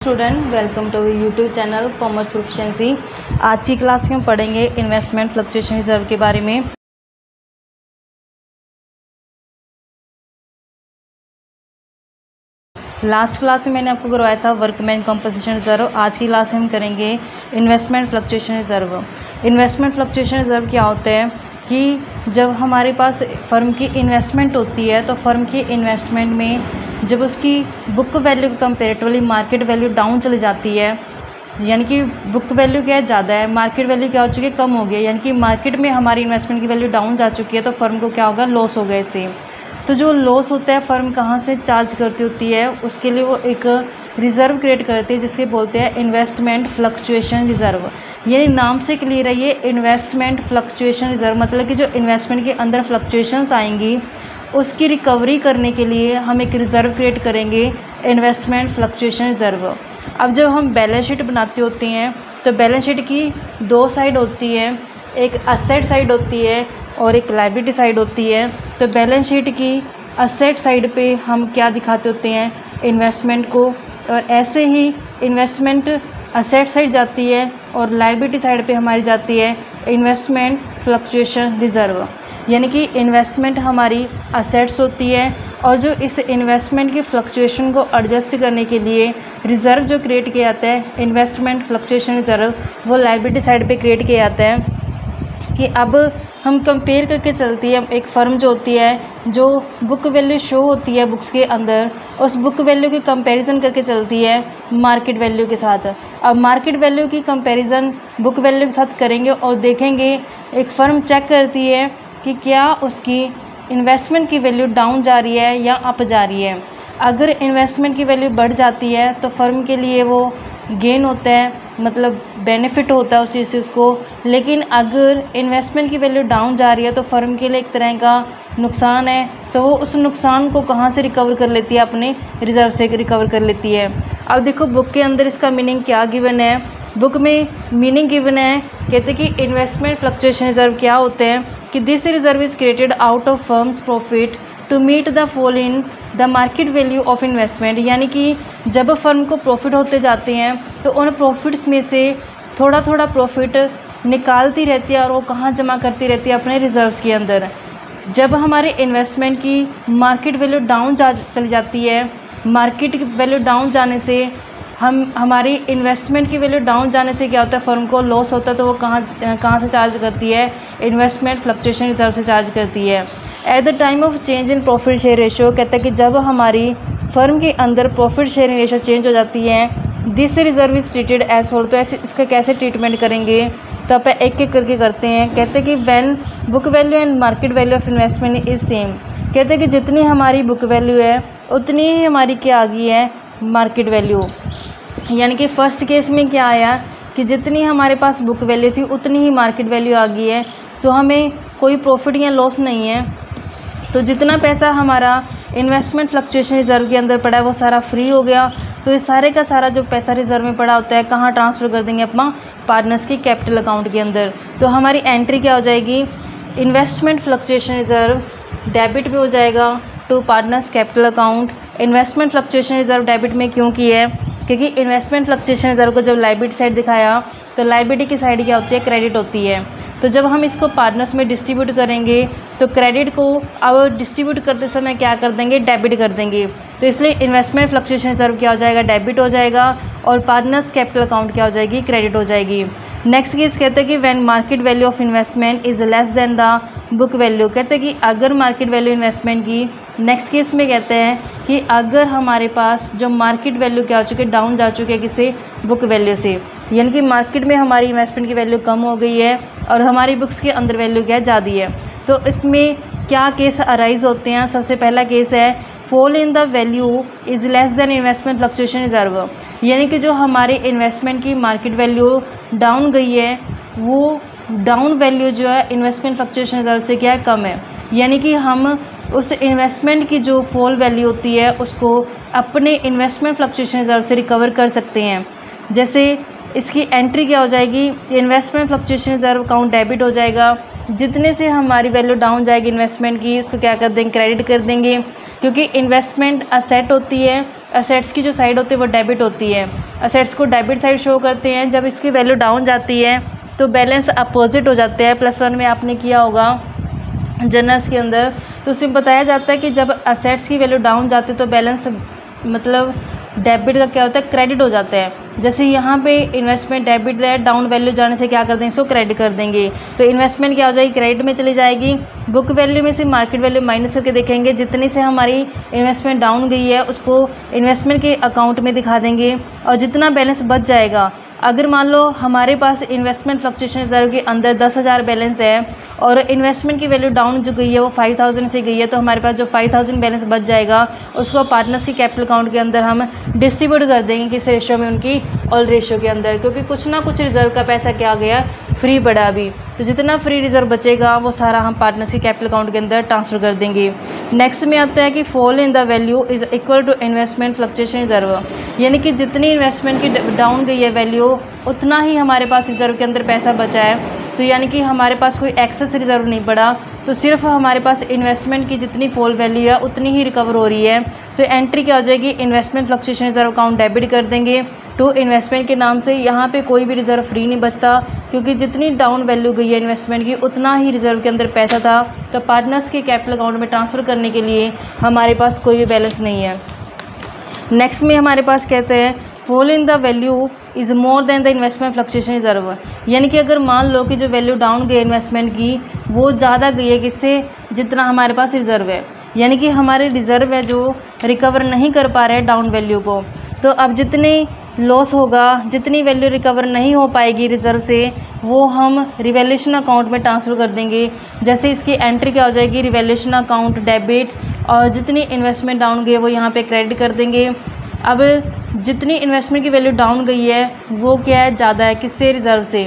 Student welcome to YouTube channel commerce proficiency. आज की class में हम पढ़ेंगे इन्वेस्टमेंट फ्लक्चुएशन रिजर्व के बारे में। लास्ट क्लास में मैंने आपको करवाया था वर्कमैन कंपनसेशन रिजर्व। आज की क्लास में हम करेंगे investment fluctuation reserve. Investment fluctuation reserve क्या होता है कि जब हमारे पास फर्म की इन्वेस्टमेंट होती है तो फर्म की इन्वेस्टमेंट में जब उसकी book value comparatively market value down चली जाती है, यानी कि बुक वैल्यू क्या है ज़्यादा है, मार्केट वैल्यू क्या हो चुकी है कम हो गई, यानी कि मार्केट में हमारी इन्वेस्टमेंट की वैल्यू डाउन जा चुकी है, तो फर्म को क्या होगा, लॉस होगा इससे। तो जो लॉस होता है फर्म कहाँ से चार्ज करती होती है, उसके लिए वो एक रिज़र्व क्रिएट करती है जिसके बोलते हैं इन्वेस्टमेंट फ्लक्चुएशन रिज़र्व। ये नाम से क्लियर है, ये इन्वेस्टमेंट फ्लक्चुएशन रिज़र्व मतलब कि जो इन्वेस्टमेंट के अंदर फ्लक्चुएशंस आएंगी उसकी रिकवरी करने के लिए हम एक रिज़र्व क्रिएट करेंगे, इन्वेस्टमेंट फ्लक्चुएशन रिज़र्व। अब जब हम बैलेंस शीट बनाते होते हैं तो बैलेंस शीट की दो साइड होती है, एक असेट साइड होती है और एक लायबिलिटी साइड होती है। तो बैलेंस शीट की असेट साइड पे हम क्या दिखाते होते हैं, इन्वेस्टमेंट को, और ऐसे ही इन्वेस्टमेंट असेट साइड जाती है और लायबिलिटी साइड पे हमारी जाती है इन्वेस्टमेंट फ्लक्चुएशन रिज़र्व। यानी कि इन्वेस्टमेंट हमारी असेट्स होती है और जो इस इन्वेस्टमेंट की फ्लक्चुएशन को एडजस्ट करने के लिए रिज़र्व जो क्रिएट किया जाता है, इन्वेस्टमेंट फ्लक्चुएशन रिज़र्व, वो लायबिलिटी साइड पे क्रिएट किया जाता है। कि अब हम कंपेयर करके चलती है, एक फ़र्म जो होती है जो बुक वैल्यू शो होती है बुक्स के अंदर, उस बुक वैल्यू की कंपैरिजन करके चलती है मार्केट वैल्यू के साथ। अब मार्केट वैल्यू की कंपैरिजन बुक वैल्यू के साथ करेंगे और देखेंगे, एक फ़र्म चेक करती है कि क्या उसकी इन्वेस्टमेंट की वैल्यू डाउन जा रही है या अप जा रही है। अगर इन्वेस्टमेंट की वैल्यू बढ़ जाती है तो फर्म के लिए वो गेन होता है, मतलब बेनिफिट होता है उस चीज़ से उसको। लेकिन अगर इन्वेस्टमेंट की वैल्यू डाउन जा रही है तो फर्म के लिए एक तरह का नुकसान है, तो वो उस नुकसान को कहाँ से रिकवर कर लेती है, अपने रिज़र्व से रिकवर कर लेती है। अब देखो बुक के अंदर इसका मीनिंग क्या गिवन है, बुक में मीनिंग गिवन है, कहते हैं कि इन्वेस्टमेंट फ्लक्चुएशन रिज़र्व क्या होते हैं कि this reserve is created out of firm's profit to meet the fall in the market value of investment. यानी कि जब फर्म को प्रॉफिट होते जाते हैं तो उन प्रॉफिट्स में से थोड़ा थोड़ा प्रॉफिट निकालती रहती है और वो कहाँ जमा करती रहती है, अपने रिजर्व्स के अंदर। जब हमारे इन्वेस्टमेंट की मार्केट वैल्यू डाउन चली जाती है, मार्केट वैल्यू डाउन जाने से हमारी इन्वेस्टमेंट की वैल्यू डाउन जाने से क्या होता है, फर्म को लॉस होता है, तो वो कहाँ से चार्ज करती है, इन्वेस्टमेंट फ्लक्चुएशन रिजर्व से चार्ज करती है। At the time of change in profit share ratio, कहता है कि जब हमारी फर्म के अंदर प्रॉफिट शेयरिंग रेशो चेंज हो जाती है, this reserve is treated as for. तो ऐसे इसका कैसे ट्रीटमेंट करेंगे, तो आप एक एक करके करते हैं। कहते हैं कि when book value and market value of investment is same, कहते हैं कि जितनी हमारी बुक वैल्यू है उतनी ही हमारी क्या आ गई है, मार्केट वैल्यू। यानी कि फर्स्ट केस में क्या आया कि जितनी हमारे पास बुक वैल्यू थी उतनी ही मार्केट वैल्यू आ गई है, तो हमें कोई प्रॉफिट या लॉस नहीं है। तो जितना पैसा हमारा इन्वेस्टमेंट फ्लक्चुएशन रिजर्व के अंदर पड़ा है वो सारा फ्री हो गया। तो इस सारे का सारा जो पैसा रिजर्व में पड़ा होता है कहाँ ट्रांसफ़र कर देंगे, अपना पार्टनर्स के कैपिटल अकाउंट के अंदर। तो हमारी एंट्री क्या हो जाएगी, इन्वेस्टमेंट फ्लक्चुएशन रिजर्व डेबिट में हो जाएगा to partners capital account. Investment fluctuation reserve debit में क्यों की है, क्योंकि इन्वेस्टमेंट फ्लक्चुएशन रिजर्व को जब लायबिलिटी साइड दिखाया तो लायबिलिटी की साइड क्या होती है, क्रेडिट होती है। तो जब हम इसको पार्टनर्स में डिस्ट्रीब्यूट करेंगे तो क्रेडिट को अब डिस्ट्रीब्यूट करते समय क्या कर देंगे, डेबिट कर देंगे। तो इसलिए इन्वेस्टमेंट फ्लक्चुएशन रिजर्व क्या हो जाएगा, डेबिट हो जाएगा, और पार्टनर्स कैपिटल अकाउंट क्या हो जाएगी, क्रेडिट हो जाएगी। नेक्स्ट केस कहते हैं कि when market value of investment is less than the book value, कहते हैं कि अगर मार्केट वैल्यू इन्वेस्टमेंट की, नेक्स्ट केस में कहते हैं कि अगर हमारे पास जो मार्केट वैल्यू क्या हो चुकी है, डाउन जा चुकी है किसी बुक वैल्यू से, यानी कि मार्केट में हमारी इन्वेस्टमेंट की वैल्यू कम हो गई है और हमारी बुक्स के अंदर वैल्यू क्या ज़्यादा है। तो इसमें क्या केस अराइज होते हैं, सबसे पहला केस है fall in the value is less than investment fluctuation reserve. यानी कि जो हमारे इन्वेस्टमेंट की मार्केट वैल्यू डाउन गई है, वो डाउन वैल्यू जो है इन्वेस्टमेंट फ्लक्चुएशन रिजर्व से क्या है, कम है। यानी कि हम उस इन्वेस्टमेंट की जो फॉल वैल्यू होती है उसको अपने इन्वेस्टमेंट फ्लक्चुएशन रिजर्व से रिकवर कर सकते हैं। जैसे इसकी एंट्री क्या हो जाएगी, investment fluctuation reserve account debit हो जाएगा, जितने से हमारी वैल्यू डाउन जाएगी इन्वेस्टमेंट की, उसको क्या कर देंगे, क्रेडिट कर देंगे, क्योंकि इन्वेस्टमेंट असेट होती है असेट्स की जो साइड होती है वो डेबिट होती है। असेट्स को डेबिट साइड शो करते हैं। जब इसकी वैल्यू डाउन जाती है तो बैलेंस अपोजिट हो जाते हैं। +1 में आपने किया होगा जर्नल्स के अंदर, तो उसमें बताया जाता है कि जब असेट्स की वैल्यू डाउन जाती है तो बैलेंस मतलब डेबिट का क्या होता है, क्रेडिट हो जाता है। जैसे यहाँ पे इन्वेस्टमेंट डेबिट है, डाउन वैल्यू जाने से क्या कर देंगे, इसको क्रेडिट कर देंगे। तो इन्वेस्टमेंट क्या हो जाएगी, क्रेडिट में चली जाएगी। बुक वैल्यू में से मार्केट वैल्यू माइनस करके देखेंगे, जितनी से हमारी इन्वेस्टमेंट डाउन गई है उसको इन्वेस्टमेंट के अकाउंट में दिखा देंगे, और जितना बैलेंस बच जाएगा, अगर मान लो हमारे पास इन्वेस्टमेंट फ्लक्चुएशन रिजर्व के अंदर 10,000 बैलेंस है और इन्वेस्टमेंट की वैल्यू डाउन जो गई है वो 5,000 से गई है, तो हमारे पास जो 5,000 बैलेंस बच जाएगा उसको पार्टनर्स की कैपिटल अकाउंट के अंदर हम डिस्ट्रीब्यूट कर देंगे किस रेशो में, उनकी ऑल रेशो के अंदर, क्योंकि कुछ ना कुछ रिजर्व का पैसा क्या गया, फ्री पड़ा अभी। तो जितना फ्री रिजर्व बचेगा वो सारा हम पार्टनर्स की कैपिटल अकाउंट के अंदर ट्रांसफ़र कर देंगे। नेक्स्ट में आता है कि fall in the value is equal to investment fluctuation reserve, यानी कि जितनी इन्वेस्टमेंट की डाउन गई है वैल्यू उतना ही हमारे पास रिजर्व के अंदर पैसा बचा है। तो यानी कि हमारे पास कोई एक्सेस रिजर्व नहीं पड़ा, तो सिर्फ हमारे पास इन्वेस्टमेंट की जितनी फॉल वैल्यू है उतनी ही रिकवर हो रही है। तो एंट्री क्या हो जाएगी, investment fluctuation reserve account debit कर देंगे टू इन्वेस्टमेंट के नाम से। यहाँ पे कोई भी रिजर्व फ्री नहीं बचता, क्योंकि जितनी डाउन वैल्यू गई है इन्वेस्टमेंट की उतना ही रिजर्व के अंदर पैसा था। तो पार्टनर्स के कैपिटल अकाउंट में ट्रांसफ़र करने के लिए हमारे पास कोई भी बैलेंस नहीं है। नेक्स्ट में हमारे पास कहते हैं fall in the value is more than the investment fluctuation reserve, यानी कि अगर मान लो कि जो वैल्यू डाउन गई इन्वेस्टमेंट की वो ज़्यादा गई है किससे, जितना हमारे पास रिजर्व है, यानी कि हमारे रिजर्व है जो रिकवर नहीं कर पा रहे हैं डाउन वैल्यू को। तो अब जितने लॉस होगा, जितनी वैल्यू रिकवर नहीं हो पाएगी रिजर्व से, वो हम रिवैल्यूएशन अकाउंट में ट्रांसफ़र कर देंगे। जैसे इसकी एंट्री क्या हो जाएगी, रिवैल्यूएशन अकाउंट डेबिट, और जितनी इन्वेस्टमेंट डाउन गई है वो यहाँ पे क्रेडिट कर देंगे। अब जितनी इन्वेस्टमेंट की वैल्यू डाउन गई है वो क्या है, ज़्यादा है किससे, रिज़र्व से।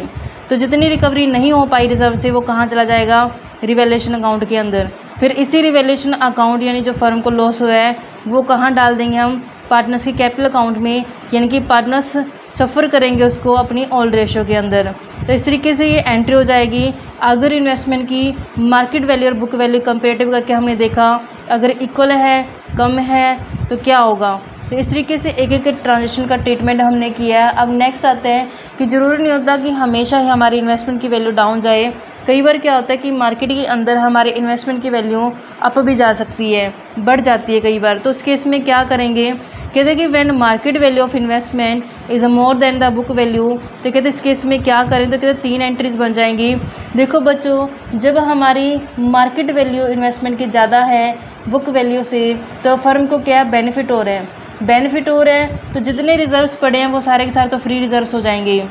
तो जितनी रिकवरी नहीं हो पाई रिज़र्व से वो कहाँ चला जाएगा, रिवैल्यूएशन अकाउंट के अंदर। फिर इसी रिवैल्यूएशन अकाउंट यानी जो फर्म को लॉस हुआ है वो कहाँ डाल देंगे हम, पार्टनर्स की कैपिटल अकाउंट में, यानी कि पार्टनर्स सफ़र करेंगे उसको अपनी ऑल रेशो के अंदर। तो इस तरीके से ये एंट्री हो जाएगी। अगर इन्वेस्टमेंट की मार्केट वैल्यू और बुक वैल्यू कंपेरेटिव करके हमने देखा, अगर इक्वल है, कम है, तो क्या होगा। तो इस तरीके से एक एक ट्रांजेक्शन का ट्रीटमेंट हमने किया है। अब नेक्स्ट आते हैं कि ज़रूरी नहीं होता कि हमेशा ही हमारी इन्वेस्टमेंट की वैल्यू डाउन जाए। कई बार क्या होता है कि मार्केट के अंदर हमारे इन्वेस्टमेंट की वैल्यू अप भी जा सकती है, बढ़ जाती है कई बार। तो उस केस में क्या करेंगे, कहते हैं कि when market value of investment is more than the book value, तो कहते हैं इस केस में क्या करें, तो कहते हैं 3 एंट्रीज बन जाएंगी। देखो बच्चों, जब हमारी मार्केट वैल्यू इन्वेस्टमेंट की ज़्यादा है बुक वैल्यू से, तो फर्म को क्या बेनिफिट हो रहा है, बेनिफिट हो रहा है। तो जितने रिजर्व्स पड़े हैं वो सारे के सारे तो फ्री रिजर्व्स हो जाएंगे।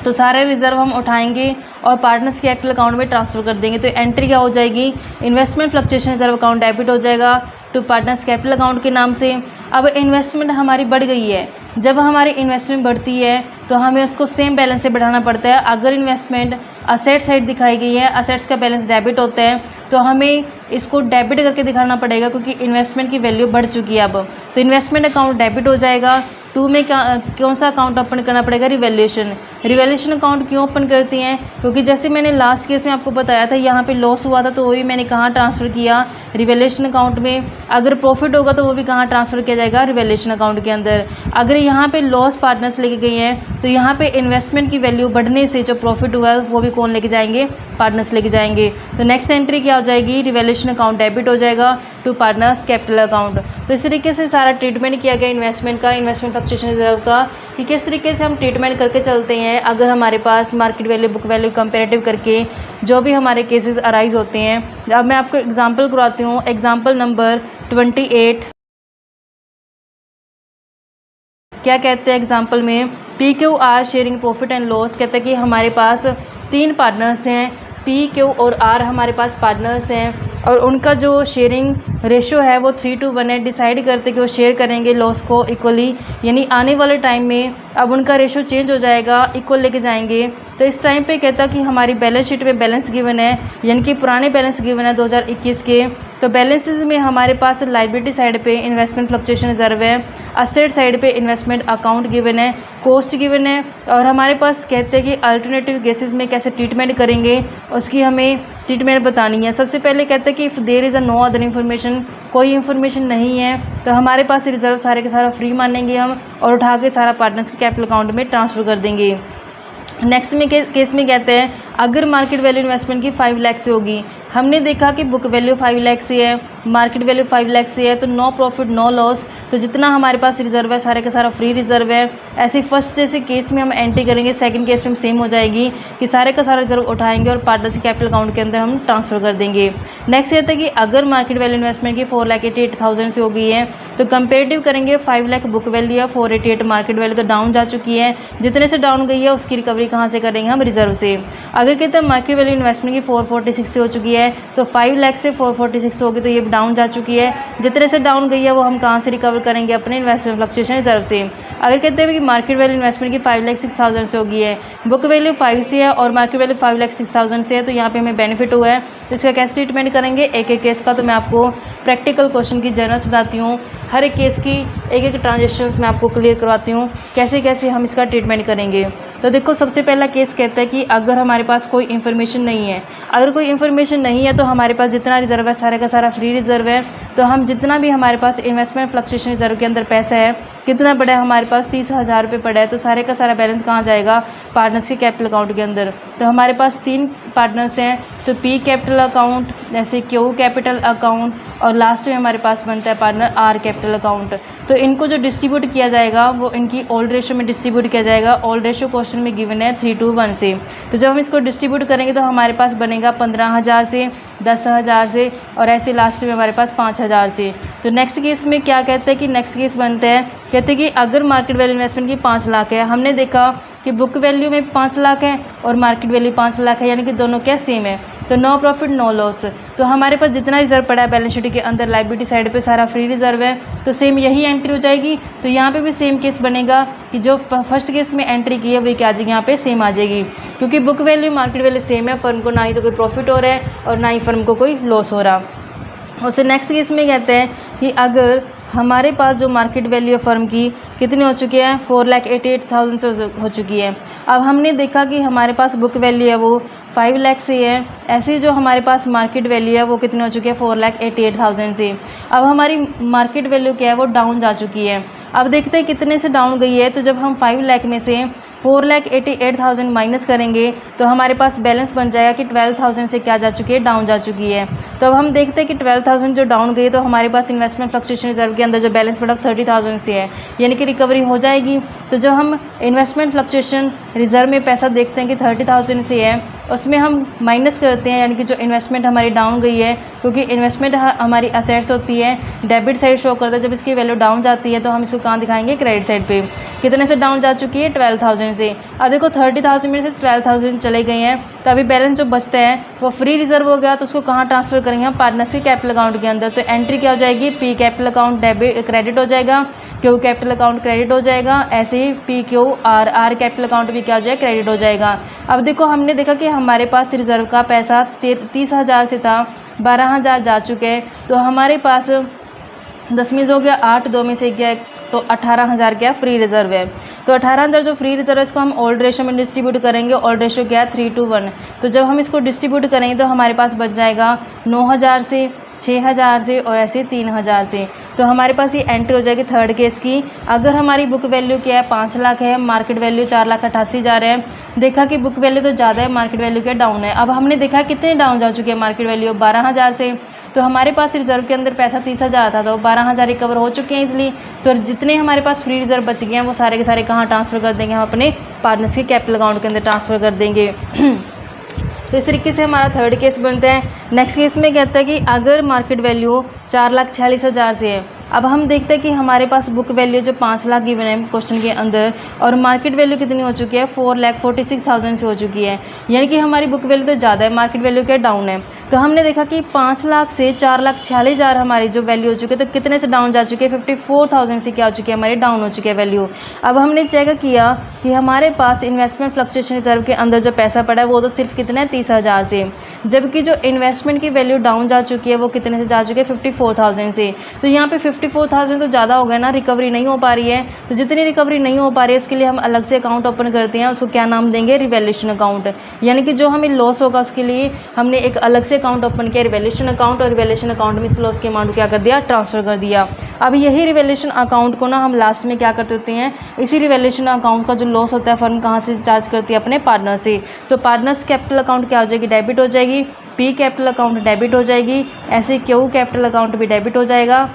तो सारे रिजर्व हम उठाएंगे और पार्टनर्स के कैपिटल अकाउंट में ट्रांसफ़र कर देंगे। तो एंट्री क्या हो जाएगी, investment fluctuation reserve account debit हो जाएगा टू पार्टनर्स कैपिटल अकाउंट के नाम से। अब इन्वेस्टमेंट हमारी बढ़ गई है, जब हमारी इन्वेस्टमेंट बढ़ती है तो हमें उसको सेम बैलेंस से बढ़ाना पड़ता है। अगर इन्वेस्टमेंट असेट साइड दिखाई गई है, असेट्स का बैलेंस डेबिट होता है, तो हमें इसको डेबिट करके दिखाना पड़ेगा, क्योंकि इन्वेस्टमेंट की वैल्यू बढ़ चुकी है अब। तो इन्वेस्टमेंट अकाउंट डेबिट हो जाएगा। 2 में कौन सा अकाउंट ओपन करना पड़ेगा, रिवैल्यूएशन। रिवैल्यूएशन अकाउंट क्यों ओपन करती हैं, क्योंकि जैसे मैंने लास्ट केस में आपको बताया था यहाँ पे लॉस हुआ था, तो वो भी मैंने कहाँ ट्रांसफ़र किया, रिवैल्यूएशन अकाउंट में। अगर प्रॉफिट होगा तो वो भी कहाँ ट्रांसफ़र किया जाएगा, रिवैल्यूएशन अकाउंट के अंदर। अगर यहाँ पे लॉस पार्टनर्स लेके गए हैं तो यहाँ पे इन्वेस्टमेंट की वैल्यू बढ़ने से जो प्रॉफिट हुआ है वो भी कौन लेके जाएंगे, पार्टनर्स लेके जाएंगे। तो नेक्स्ट एंट्री क्या हो जाएगी, रिवैल्यूएशन अकाउंट डेबिट हो जाएगा टू पार्टनर्स कैपिटल अकाउंट। तो इस तरीके से सारा ट्रीटमेंट किया गया इन्वेस्टमेंट का, इन्वेस्टमेंट फ्लक्चुएशन रिजर्व का, कि किस तरीके से हम ट्रीटमेंट करके चलते हैं अगर हमारे पास market value book value comparative करके जो भी हमारे केसेस अराइज होते हैं। अब मैं आपको एग्जांपल करवाती हूँ। एग्जांपल नंबर 28 क्या कहते हैं एग्जांपल में, PQ R sharing profit and loss. कहते हैं कि हमारे पास 3 पार्टनर्स हैं, PQ और R हमारे पास पार्टनर्स हैं, और उनका जो शेयरिंग रेशो है वो 3:1 है। डिसाइड करते कि वो शेयर करेंगे लॉस को इक्वली, यानी आने वाले टाइम में अब उनका रेशो चेंज हो जाएगा, इक्वल लेके जाएंगे। तो इस टाइम पे कहता कि हमारी बैलेंस शीट में बैलेंस गिवन है, यानी कि पुराने बैलेंस गिवन है 2021 के। तो बैलेंसेस में हमारे पास लाइबिलिटी साइड पे इन्वेस्टमेंट फ्लक्चुएशन रिजर्व है, असेट साइड पे इन्वेस्टमेंट अकाउंट गिवन है, कॉस्ट गिवन है, और हमारे पास कहते हैं कि अल्टरनेटिव केसेस में कैसे ट्रीटमेंट करेंगे उसकी हमें ट्रीटमेंट बतानी है। सबसे पहले कहते हैं कि if there is a no other information कोई इन्फॉर्मेशन नहीं है तो हमारे पास रिजर्व सारे के सारा फ्री मानेंगे हम और उठा के सारा पार्टनर्स के कैपिटल अकाउंट में ट्रांसफ़र कर देंगे। नेक्स्ट में केस में कहते हैं अगर मार्केट वैल्यू इन्वेस्टमेंट की 5 लाख से होगी, हमने देखा कि बुक वैल्यू 5 लाख से है, मार्केट वैल्यू 5 लाख से है, तो नो प्रॉफिट नो लॉस, तो जितना हमारे पास रिजर्व है सारे का सारा फ्री रिजर्व है। ऐसे फर्स्ट जैसे केस में हम एंट्री करेंगे, सेकंड केस में सेम हो जाएगी कि सारे का सारा रिजर्व उठाएंगे और पार्टनर्स कैपिटल अकाउंट के अंदर हम ट्रांसफ़र कर देंगे। नेक्स्ट ये था कि अगर मार्केट वैल्यू इन्वेस्टमेंट की 4,88,000 से हो गई है तो कंपेरेटिव करेंगे 5 लाख बुक वैल्यू या 488 मार्केट वैल्यू, तो डाउन जा चुकी है, जितने से डाउन गई है उसकी रिकवरी कहाँ से करेंगे हम, रिजर्व से। अगर कहते हैं मार्केट वैल्यू इन्वेस्टमेंट की 446 से हो चुकी है तो 5 लाख से 446 होगी, तो ये डाउन जा चुकी है, जितने से डाउन गई है वो हम कहाँ से रिकवर करेंगे, अपने इन्वेस्टमेंट फ्लक्चुएशन रिजर्व से। अगर कहते हैं कि मार्केट वैल्यू इन्वेस्टमेंट की 5,06,000 से होगी है, बुक वैल्यू 5 से है और मार्केट वैल्यू 5,06,000 से है, तो यहाँ पे हमें बेनिफिट हुआ है, तो इसका कैसे ट्रीटमेंट करेंगे एक एक केस का, तो मैं आपको प्रैक्टिकल क्वेश्चन की जर्नल्स बताती हूँ, हर एक केस की एक एक ट्रांजेक्शन्स मैं आपको क्लियर करवाती हूँ कैसे कैसे हम इसका ट्रीटमेंट करेंगे। तो देखो सबसे पहला केस कहता है कि अगर हमारे पास कोई इन्फॉर्मेशन नहीं है, अगर कोई इन्फॉर्मेशन नहीं है तो हमारे पास जितना रिजर्व है सारे का सारा फ्री रिजर्व है, तो हम जितना भी हमारे पास इन्वेस्टमेंट फ्लक्चुएशन रिजर्व के अंदर पैसा है, कितना पड़ा है हमारे पास 30,000 रुपये पड़ा है, तो सारे का सारा बैलेंस कहाँ जाएगा, पार्टनर्स के कैपिटल अकाउंट के अंदर। तो हमारे पास 3 पार्टनर्स हैं, तो पी कैपिटल अकाउंट, जैसे क्यू कैपिटल अकाउंट, और लास्ट में हमारे पास बनता है पार्टनर आर कैपिटल अकाउंट। तो इनको जो डिस्ट्रीब्यूट किया जाएगा वो इनकी ओल्ड रेशियो में डिस्ट्रीब्यूट किया जाएगा। ओल्ड रेशियो क्वेश्चन में गिवन है 3:1 से। तो जब हम इसको डिस्ट्रीब्यूट करेंगे तो हमारे पास बनेगा 15,000 से, 10,000 से, और ऐसे लास्ट में हमारे पास 5,000 से। तो नेक्स्ट केस में क्या कहते हैं कि नेक्स्ट केस बनता है, कहते हैं कि अगर मार्केट वैल्यू इन्वेस्टमेंट की 5 लाख है, हमने देखा कि बुक वैल्यू में 5 लाख है और मार्केट वैल्यू 5 लाख है, यानी कि दोनों क्या सेम है, तो नो प्रॉफिट नो लॉस। तो हमारे पास जितना रिजर्व पड़ा है बैलेंस शीट के अंदर लायबिलिटी साइड पे सारा फ्री रिजर्व है, तो सेम यही एंट्री हो जाएगी। तो यहाँ पे भी सेम केस बनेगा कि जो फर्स्ट केस में एंट्री की है वही क्या आ जाएगी, यहाँ पे सेम आ जाएगी, क्योंकि book value market value same है, फर्म को ना ही तो कोई प्रॉफिट हो रहा है और ना ही फर्म को कोई लॉस हो रहा। उससे नेक्स्ट केस में कहते हैं कि अगर हमारे पास जो मार्केट वैल्यू है फर्म की कितनी हो चुकी है, 4,88,000 से हो चुकी है। अब हमने देखा कि हमारे पास बुक वैल्यू है वो 5 लाख से है, ऐसे ही जो हमारे पास मार्केट वैल्यू है वो कितनी हो चुकी है, 4,88,000 से। अब हमारी मार्केट वैल्यू क्या है, वो डाउन जा चुकी है। अब देखते हैं कितने से डाउन गई है, तो जब हम 5 लाख में से 4,88,000 माइनस करेंगे तो हमारे पास बैलेंस बन जाएगा कि 12,000 से क्या जा चुकी है, डाउन जा चुकी है। तो अब हम देखते हैं कि 12,000 जो डाउन गई तो हमारे पास इन्वेस्टमेंट फ्लक्चुएशन रिजर्व के अंदर जो बैलेंस पड़ा 30,000 से है, यानी कि रिकवरी हो जाएगी। तो जब हम इन्वेस्टमेंट फ्लक्चुएशन रिजर्व में पैसा देखते हैं कि 30,000 से है, उसमें हम माइनस करते हैं, यानी कि जो इन्वेस्टमेंट हमारी डाउन गई है, क्योंकि इन्वेस्टमेंट हमारी असेट्स होती है, डेबिट साइड शो करता है, जब इसकी वैल्यू डाउन जाती है तो हम इसको कहाँ दिखाएंगे, क्रेडिट साइड पे। कितने से डाउन जा चुकी है, 12,000 से। अब देखो 30,000 में से 12,000 चले गए हैं, तो अभी बैलेंस जो बचता है वो फ्री रिजर्व हो गया, तो उसको कहाँ ट्रांसफ़र करेंगे हम, पार्टनर्स के कैपिटल अकाउंट के अंदर। तो एंट्री क्या हो जाएगी, P capital account debit credit हो जाएगा, क्यू कैपिटल अकाउंट क्रेडिट हो जाएगा, ऐसे ही P Q R capital account भी क्या हो जाएगा, क्रेडिट हो जाएगा। अब देखो हमने देखा कि हमारे पास रिजर्व का पैसा 30,000 से था, 12,000 जा चुके हैं, तो हमारे पास 10 में हो गया 8, 2 में से गया, तो 18,000 क्या फ्री रिजर्व है। तो 18,000 जो फ्री रिजर्व है इसको हम ओल्ड रेशियो में डिस्ट्रीब्यूट करेंगे। ओल्ड रेशियो क्या है, 3:1। तो जब हम इसको डिस्ट्रीब्यूट करेंगे तो हमारे पास बच जाएगा 9,000 से, 6,000 से और ऐसे 3,000 से। तो हमारे पास ये एंट्री हो जाएगी थर्ड केस की। अगर हमारी बुक वैल्यू क्या है, 5 लाख है, मार्केट वैल्यू 4,88,000 है, देखा कि बुक वैल्यू तो ज़्यादा है, मार्केट वैल्यू क्या डाउन है। अब हमने देखा कितने डाउन जा चुकी है मार्केट वैल्यू, 12,000 से। तो हमारे पास रिजर्व के अंदर पैसा 30,000 था, तो 12,000 रिकवर हो चुके हैं इसलिए। तो जितने हमारे पास फ्री रिजर्व बच गए हैं वो सारे के सारे कहाँ ट्रांसफ़र कर देंगे, हम अपने पार्टनर्स के कैपिटल अकाउंट के अंदर ट्रांसफ़र कर देंगे। तो इस तरीके से हमारा थर्ड केस बनता है। नेक्स्ट केस में कहता है कि अगर मार्केट वैल्यू 4,46,000 से है, अब हम देखते हैं कि हमारे पास बुक वैल्यू जो 5 लाख गिवन है क्वेश्चन के अंदर, और मार्केट वैल्यू कितनी हो चुकी है, 4,46,000 से हो चुकी है, यानी कि हमारी बुक वैल्यू तो ज़्यादा है, मार्केट वैल्यू क्या डाउन है। तो हमने देखा कि 5 लाख से 4,46,000 हमारी जो वैल्यू हो चुकी है, तो कितने से डाउन जा चुकी है, 54,000 से क्या हो चुकी है, हमारी डाउन हो चुकी है वैल्यू। अब हमने चेक किया कि हमारे पास इन्वेस्टमेंट फ्लक्चुएशन रिजर्व के अंदर जो पैसा पड़ा है वो तो सिर्फ कितना है, 30,000 से, जबकि जो इन्वेस्टमेंट की वैल्यू डाउन जा चुकी है वो कितने से जा चुकी है, 54,000 से। तो यहाँ पे 54,000 तो ज़्यादा हो गया ना, रिकवरी नहीं हो पा रही है। तो जितनी रिकवरी नहीं हो पा रही है उसके लिए हम अलग से अकाउंट ओपन करते हैं, उसको क्या नाम देंगे, रिवैल्यूएशन अकाउंट। यानी कि जो हमें लॉस होगा उसके लिए हमने एक अलग से अकाउंट ओपन किया, रिवैल्यूएशन अकाउंट, और रिवैल्यूएशन अकाउंट में इस लॉस के अमाउंट को क्या कर दिया, ट्रांसफ़र कर दिया। अब यही रिवैल्यूएशन अकाउंट को ना हम लास्ट में क्या करते होते हैं, इसी रिवैल्यूएशन अकाउंट का जो लॉस होता है फर्म कहाँ से चार्ज करती है, अपने पार्टनर से। तो पार्टनर्स कैपिटल अकाउंट क्या हो जाएगी, डेबिट हो जाएगी, पी कैपिटल अकाउंट डेबिट हो जाएगी, ऐसे क्यू कैपिटल अकाउंट भी डेबिट हो जाएगा,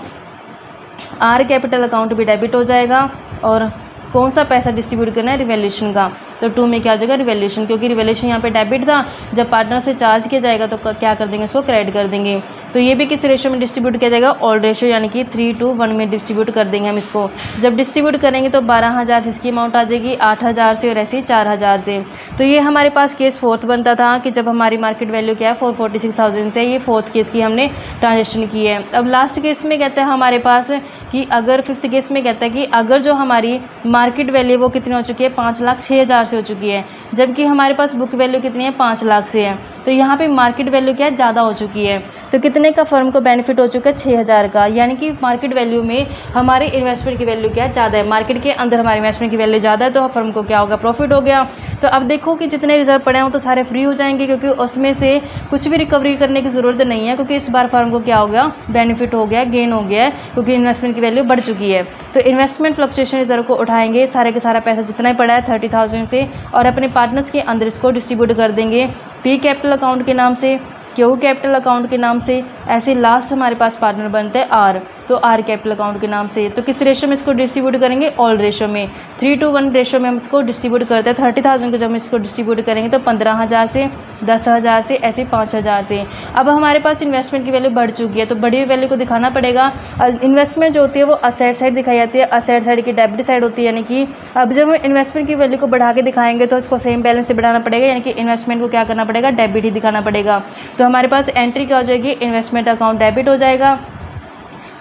आर कैपिटल अकाउंट भी डेबिट हो जाएगा। और कौन सा पैसा डिस्ट्रीब्यूट करना है, रिवैल्यूएशन का। तो 2 में क्या हो जाएगा, रिवैल्यूएशन, क्योंकि रिवैल्यूएशन यहाँ पे डेबिट था, जब पार्टनर से चार्ज किया जाएगा तो क्या कर देंगे, इसको क्रेडिट कर देंगे। तो ये भी किस रेशो में डिस्ट्रीब्यूट किया जाएगा, ऑल रेशो, यानी कि 3:1 में डिस्ट्रीब्यूट कर देंगे हम इसको। जब डिस्ट्रीब्यूट करेंगे तो 12,000 से इसकी अमाउंट आ जाएगी, 8,000 से, और ऐसे ही 4,000 से। तो ये हमारे पास केस फोर्थ बनता था कि जब हमारी मार्केट वैल्यू क्या है 446,000 से, ये फोर्थ केस की हमने ट्रांजेक्शन की है। अब लास्ट केस में कहता है हमारे पास कि अगर फिफ्थ केस में कहता है कि अगर जो हमारी मार्केट वैल्यू वो कितनी हो चुकी है, 5,06,000 से हो चुकी है, जबकि हमारे पास बुक वैल्यू कितनी है, 5 लाख से है। तो यहाँ पे मार्केट वैल्यू क्या है, ज़्यादा हो चुकी है। तो कितने का फर्म को बेनिफिट हो चुका है, 6,000 का। यानी कि मार्केट वैल्यू में हमारे इन्वेस्टमेंट की वैल्यू क्या है, ज़्यादा है, मार्केट के अंदर हमारे इन्वेस्टमेंट की वैल्यू ज़्यादा है, तो फर्म को क्या होगा, प्रॉफिट हो गया। तो अब देखो कि जितने रिजर्व पड़े हैं वो तो सारे फ्री हो जाएंगे, क्योंकि उसमें से कुछ भी रिकवरी करने की ज़रूरत नहीं है, क्योंकि इस बार फर्म को क्या हो गया, बेनिफिट हो गया, गेन हो गया है, क्योंकि इन्वेस्टमेंट की वैल्यू बढ़ चुकी है। तो इन्वेस्टमेंट फ्लक्चुएशन रिजर्व को उठाएंगे, सारे का सारा पैसा जितना ही पड़ा है 30,000 से, और अपने पार्टनर्स के अंदर इसको डिस्ट्रीब्यूट कर देंगे, पी कैपिटल अकाउंट के नाम से, क्यू कैपिटल अकाउंट के नाम से, ऐसे लास्ट हमारे पास पार्टनर बनते हैं आर, तो आर कैपिटल अकाउंट के नाम से। तो किस रेशो में इसको डिस्ट्रीब्यूट करेंगे, ऑल रेशो में, 3:1 रेशो में हम इसको डिस्ट्रीब्यूट करते हैं। 30,000 को जब हम इसको डिस्ट्रीब्यूट करेंगे तो 15,000 से, 10,000 से, ऐसे 5,000 से। अब हमारे पास इन्वेस्टमेंट की वैल्यू बढ़ चुकी है, तो बढ़ी हुई वैल्यू को दिखाना पड़ेगा। इन्वेस्टमेंट जो होती है वो असेट साइड दिखाई जाती है, असेट साइड की डेबिट साइड होती है। यानी कि अब जब हम इन्वेस्टमेंट की वैल्यू को बढ़ा के दिखाएंगे तो इसको सेम बैलेंस से बढ़ाना पड़ेगा, यानी कि इन्वेस्टमेंट को क्या करना पड़ेगा, डेबिट ही दिखाना पड़ेगा। तो हमारे पास एंट्री क्या हो जाएगी, इन्वेस्टमेंट अकाउंट डेबिट हो जाएगा।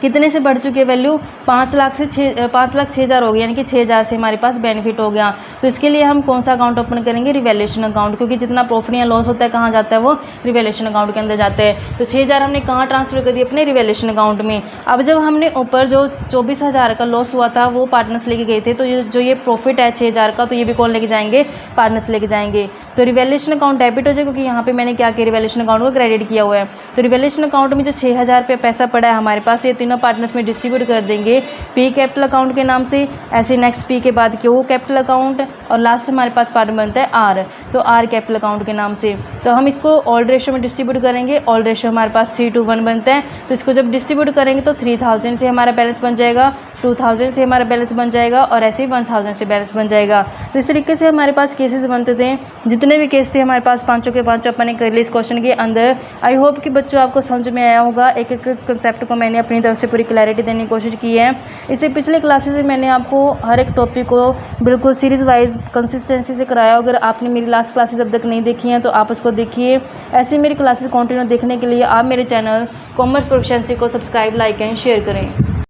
कितने से बढ़ चुकी है वैल्यू, 5 लाख से 5,06,000 हो गई, यानी कि 6,000 से हमारे पास बेनिफिट हो गया। तो इसके लिए हम कौन सा अकाउंट ओपन करेंगे, रिवैल्यूएशन अकाउंट, क्योंकि जितना प्रॉफिट या लॉस होता है कहाँ जाता है, वो रिवैल्यूएशन अकाउंट के अंदर जाते हैं। तो 6,000 हमने कहाँ ट्रांसफर कर दिए, अपने रिवैल्यूएशन अकाउंट में। अब जब हमने ऊपर जो 24,000 का लॉस हुआ था वो पार्टनर्स लेके गए थे, तो जो ये प्रॉफिट है 6,000 का, तो ये भी कौन लेके जाएंगे, पार्टनर्स लेके जाएंगे। तो रिवैल्यूएशन अकाउंट डेबिट हो जाएगा, क्योंकि यहाँ पे मैंने क्या किया, रिवैल्यूएशन अकाउंट को क्रेडिट किया हुआ है। तो रिवैल्यूएशन अकाउंट में जो 6,000 पे पैसा पड़ा है हमारे पास, ये तीनों पार्टनर्स में डिस्ट्रीब्यूट कर देंगे पी कैपिटल अकाउंट के नाम से, ऐसे नेक्स्ट पी के बाद क्यू कैपिटल अकाउंट, और लास्ट हमारे पास पार्टनर बनता है आर, तो आर कैपिटल अकाउंट के नाम से। तो हम इसको ऑल रेशो में डिस्ट्रीब्यूट करेंगे, ऑल रेशो हमारे पास 3:1 बनता है। तो इसको जब डिस्ट्रीब्यूट करेंगे तो 3,000 से हमारा बैलेंस बन जाएगा, 2,000 से हमारा बैलेंस बन जाएगा, और ऐसे ही 1,000 से बैलेंस बन जाएगा। तो इस तरीके से हमारे पास केसेस बनते थे, जितने भी केस थे हमारे पास पाँचों के पाँचों अपने कर लिए इस क्वेश्चन के अंदर। आई होप कि बच्चों आपको समझ में आया होगा, एक एक कंसेप्ट को मैंने अपनी तरफ से पूरी क्लैरिटी देने की कोशिश की है। इससे पिछले क्लासेस में मैंने आपको हर एक टॉपिक को बिल्कुल सीरीज़ वाइज कंसिस्टेंसी से कराया। अगर आपने मेरी लास्ट क्लासेस अब तक नहीं देखी हैं तो आप उसको देखिए। ऐसे मेरी क्लासेस कंटिन्यू देखने के लिए आप मेरे चैनल कॉमर्स प्रोफिशिएंसी को सब्सक्राइब, लाइक एंड शेयर करें।